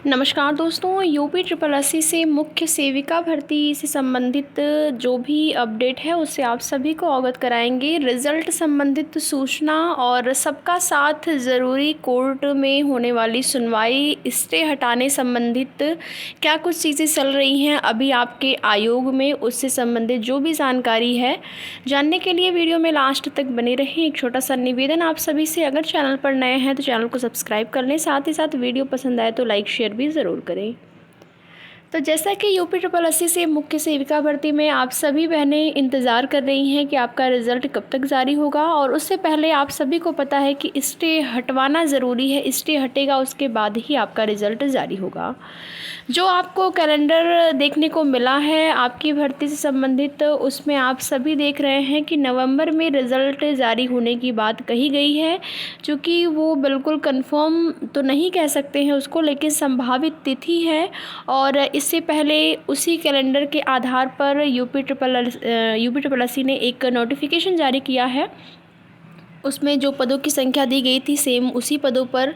नमस्कार दोस्तों, UP triple SC से मुख्य सेविका भर्ती से संबंधित जो भी अपडेट है उससे आप सभी को अवगत कराएंगे। रिजल्ट संबंधित सूचना और सबका साथ ज़रूरी, कोर्ट में होने वाली सुनवाई, स्टे हटाने संबंधित क्या कुछ चीज़ें चल रही हैं अभी आपके आयोग में, उससे संबंधित जो भी जानकारी है जानने के लिए वीडियो में लास्ट तक बने रहें। एक छोटा सा निवेदन आप सभी से, अगर चैनल पर नए हैं तो चैनल को सब्सक्राइब कर लें, साथ ही साथ वीडियो पसंद आए तो लाइक शेयर भी ज़रूर करें। तो जैसा कि यूपी ट्रिपल एससी से मुख्य सेविका भर्ती में आप सभी बहनें इंतज़ार कर रही हैं कि आपका रिज़ल्ट कब तक जारी होगा, और उससे पहले आप सभी को पता है कि स्टे हटवाना ज़रूरी है। स्टे हटेगा उसके बाद ही आपका रिज़ल्ट जारी होगा। जो आपको कैलेंडर देखने को मिला है आपकी भर्ती से संबंधित, उसमें आप सभी देख रहे हैं कि नवंबर में रिज़ल्ट जारी होने की बात कही गई है। चूँकि वो बिल्कुल कंफर्म तो नहीं कह सकते हैं उसको, लेकिन संभावित तिथि है। और इससे पहले उसी कैलेंडर के आधार पर यूपी ट्रिपल एससी ने एक नोटिफिकेशन जारी किया है। उसमें जो पदों की संख्या दी गई थी सेम उसी पदों पर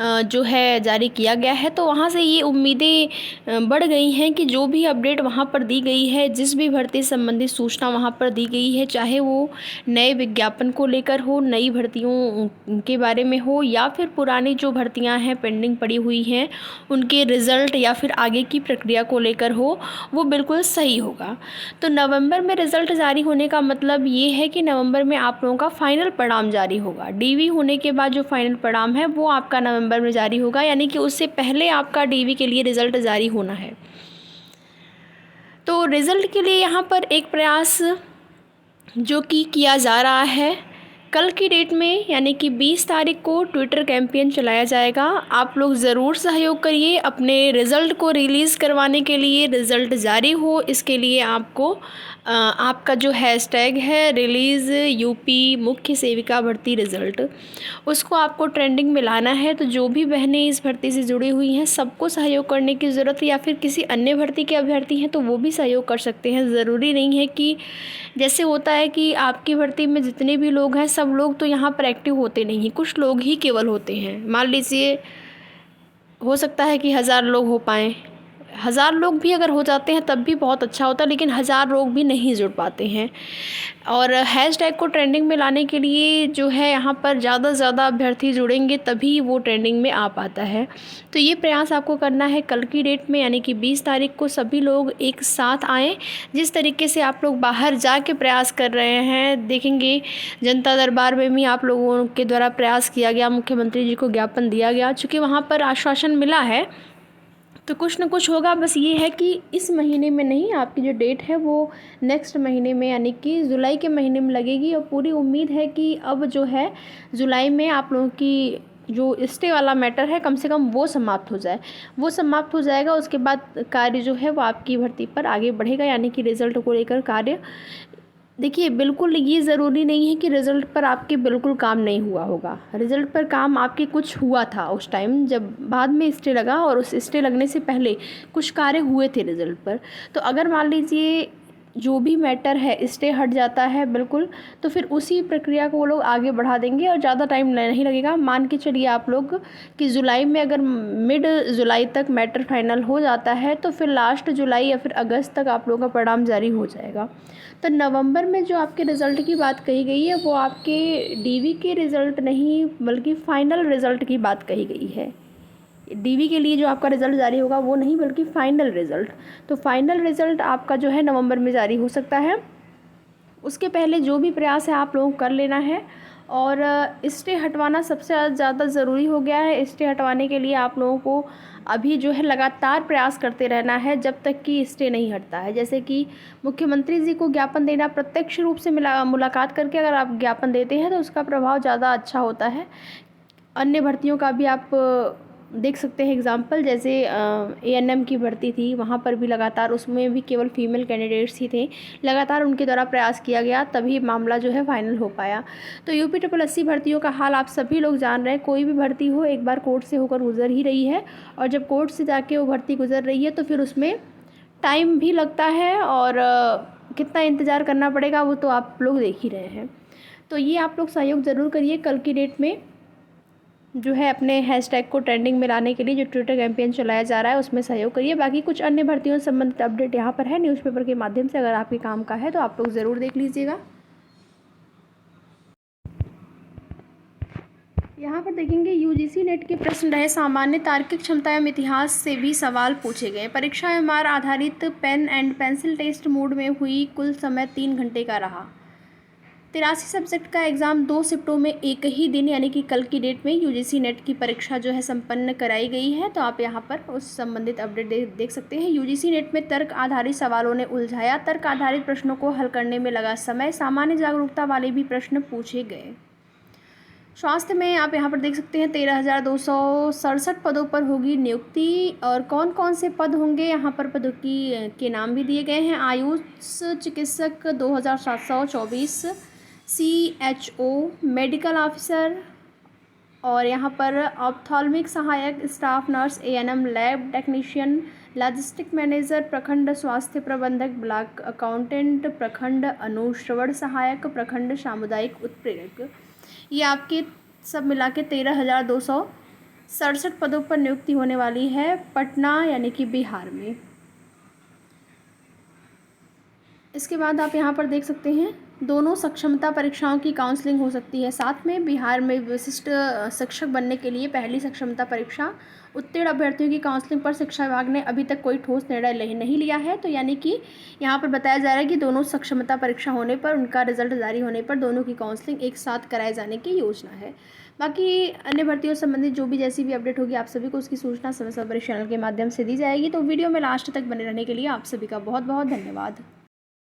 जो है जारी किया गया है। तो वहाँ से ये उम्मीदें बढ़ गई हैं कि जो भी अपडेट वहाँ पर दी गई है, जिस भी भर्ती संबंधित सूचना वहाँ पर दी गई है, चाहे वो नए विज्ञापन को लेकर हो, नई भर्तियों के बारे में हो, या फिर पुरानी जो भर्तियाँ हैं पेंडिंग पड़ी हुई हैं उनके रिज़ल्ट या फिर आगे की प्रक्रिया को लेकर हो, वो बिल्कुल सही होगा। तो नवंबर में रिज़ल्ट जारी होने का मतलब ये है कि नवंबर में आप लोगों का फाइनल परिणाम जारी होगा। डीवी होने के बाद जो फाइनल परिणाम है वो आपका नवंबर में जारी होगा, यानी कि उससे पहले आपका डीवी के लिए रिज़ल्ट जारी होना है। तो रिज़ल्ट के लिए यहाँ पर एक प्रयास जो कि किया जा रहा है, कल की डेट में यानी कि 20 तारीख को ट्विटर कैंपेन चलाया जाएगा। आप लोग ज़रूर सहयोग करिए अपने रिज़ल्ट को रिलीज़ करवाने के लिए, रिज़ल्ट जारी हो इसके लिए आपको आपका जो हैशटैग है रिलीज़ यूपी मुख्य सेविका भर्ती रिज़ल्ट, उसको आपको ट्रेंडिंग में लाना है। तो जो भी बहनें इस भर्ती से जुड़ी हुई हैं सबको सहयोग करने की ज़रूरत है, या फिर किसी अन्य भर्ती के अभ्यर्थी हैं तो वो भी सहयोग कर सकते हैं। ज़रूरी नहीं है कि जैसे होता है कि आपकी भर्ती में जितने भी लोग हैं सब लोग तो यहाँ पर एक्टिव होते नहीं हैं, कुछ लोग ही केवल होते हैं। मान लीजिए हो सकता है कि 1000 लोग हो पाएँ, 1000 लोग भी अगर हो जाते हैं तब भी बहुत अच्छा होता है, लेकिन 1000 लोग भी नहीं जुड़ पाते हैं। और हैशटैग को ट्रेंडिंग में लाने के लिए जो है यहाँ पर ज़्यादा से ज़्यादा अभ्यर्थी जुड़ेंगे तभी वो ट्रेंडिंग में आ पाता है। तो ये प्रयास आपको करना है कल की डेट में, यानी कि 20 तारीख को सभी लोग एक साथ आएँ। जिस तरीके से आप लोग बाहर जा के प्रयास कर रहे हैं, देखेंगे जनता दरबार में भी आप लोगों के द्वारा प्रयास किया गया, मुख्यमंत्री जी को ज्ञापन दिया गया, चूँकि वहाँ पर आश्वासन मिला है तो कुछ न कुछ होगा। बस ये है कि इस महीने में नहीं, आपकी जो डेट है वो नेक्स्ट महीने में यानी कि जुलाई के महीने में लगेगी। और पूरी उम्मीद है कि अब जो है जुलाई में आप लोगों की जो स्टे वाला मैटर है कम से कम वो समाप्त हो जाए, वो समाप्त हो जाएगा। उसके बाद कार्य जो है वो आपकी भर्ती पर आगे बढ़ेगा, यानी कि रिज़ल्ट को लेकर कार्य। देखिए, बिल्कुल ये ज़रूरी नहीं है कि रिज़ल्ट पर आपके बिल्कुल काम नहीं हुआ होगा। रिज़ल्ट पर काम आपके कुछ हुआ था उस टाइम जब बाद में स्टे लगा, और उस स्टे लगने से पहले कुछ कार्य हुए थे रिज़ल्ट पर। तो अगर मान लीजिए जो भी मैटर है स्टे हट जाता है बिल्कुल, तो फिर उसी प्रक्रिया को वो लोग आगे बढ़ा देंगे और ज़्यादा टाइम नहीं लगेगा। मान के चलिए आप लोग कि जुलाई में अगर मिड जुलाई तक मैटर फाइनल हो जाता है तो फिर लास्ट जुलाई या फिर अगस्त तक आप लोगों का परिणाम जारी हो जाएगा। तो नवंबर में जो आपके रिज़ल्ट की बात कही गई है वो आपके डीवी के रिज़ल्ट नहीं बल्कि फ़ाइनल रिज़ल्ट की बात कही गई है। डीवी के लिए जो आपका रिज़ल्ट जारी होगा वो नहीं बल्कि फ़ाइनल रिज़ल्ट। तो फ़ाइनल रिज़ल्ट आपका जो है नवंबर में जारी हो सकता है। उसके पहले जो भी प्रयास है आप लोगों को कर लेना है। और स्टे हटवाना सबसे ज़्यादा ज़रूरी हो गया है। स्टे हटवाने के लिए आप लोगों को अभी जो है लगातार प्रयास करते रहना है जब तक कि स्टे नहीं हटता है। जैसे कि मुख्यमंत्री जी को ज्ञापन देना, प्रत्यक्ष रूप से मुलाकात करके अगर आप ज्ञापन देते हैं तो उसका प्रभाव ज़्यादा अच्छा होता है। अन्य भर्तियों का भी आप देख सकते हैं एग्जाम्पल, जैसे एएनएम की भर्ती थी, वहाँ पर भी लगातार उसमें भी केवल फीमेल कैंडिडेट्स ही थे, लगातार उनके द्वारा प्रयास किया गया तभी मामला जो है फाइनल हो पाया। तो यूपी ट्रिपल एससी भर्तियों का हाल आप सभी लोग जान रहे हैं। कोई भी भर्ती हो एक बार कोर्ट से होकर गुजर ही रही है, और जब कोर्ट से जाके वो भर्ती गुजर रही है तो फिर उसमें टाइम भी लगता है, और कितना इंतज़ार करना पड़ेगा वो तो आप लोग देख ही रहे हैं। तो ये आप लोग सहयोग ज़रूर करिए कल की डेट में। जो है अपने हैशटैग को ट्रेंडिंग में लाने के लिए जो ट्विटर कैंपेन चलाया जा रहा है उसमें सहयोग करिए। बाकी कुछ अन्य भर्तियों से संबंधित अपडेट यहाँ पर है न्यूज़पेपर के माध्यम से, अगर आपके काम का है तो आप लोग ज़रूर देख लीजिएगा। यहाँ पर देखेंगे यूजीसी नेट के प्रश्न रहे सामान्य, तार्किक क्षमता एवं इतिहास से भी सवाल पूछे गए। परीक्षा एमआर आधारित pen and pencil test mode में हुई, कुल समय 3 घंटे का रहा। 83 सब्जेक्ट का एग्ज़ाम 2 शिफ्टों में एक ही दिन यानी कि कल की डेट में यूजीसी नेट की परीक्षा जो है संपन्न कराई गई है। तो आप यहाँ पर उस संबंधित अपडेट देख सकते हैं। यूजीसी नेट में तर्क आधारित सवालों ने उलझाया, तर्क आधारित प्रश्नों को हल करने में लगा समय, सामान्य जागरूकता वाले भी प्रश्न पूछे गए। स्वास्थ्य में आप यहाँ पर देख सकते हैं 13,267 पदों पर होगी नियुक्ति। और कौन कौन से पद होंगे, यहाँ पर पदों के नाम भी दिए गए हैं। आयुष चिकित्सक 2,724, CHO मेडिकल ऑफिसर, और यहाँ पर ऑप्थाल्मिक सहायक, staff nurse, ANM, lab technician, logistic manager, प्रखंड स्वास्थ्य प्रबंधक, ब्लॉक अकाउंटेंट, प्रखंड अनुश्रवण सहायक, प्रखंड सामुदायिक उत्प्रेरक। ये आपके सब मिला के 13,267 पदों पर नियुक्ति होने वाली है पटना यानी कि बिहार में। इसके बाद आप यहाँ पर देख सकते हैं दोनों सक्षमता परीक्षाओं की काउंसलिंग हो सकती है साथ में। बिहार में विशिष्ट शिक्षक बनने के लिए पहली सक्षमता परीक्षा उत्तीर्ण अभ्यर्थियों की काउंसलिंग पर शिक्षा विभाग ने अभी तक कोई ठोस निर्णय नहीं लिया है। तो यानी कि यहाँ पर बताया जा रहा है कि दोनों सक्षमता परीक्षा होने पर, उनका रिजल्ट जारी होने पर दोनों की काउंसलिंग एक साथ कराए जाने की योजना है। बाकी अन्य भर्तियों से संबंधित जो भी जैसी भी अपडेट होगी आप सभी को उसकी सूचना समय समय पर चैनल के माध्यम से दी जाएगी। तो वीडियो में लास्ट तक बने रहने के लिए आप सभी का बहुत बहुत धन्यवाद।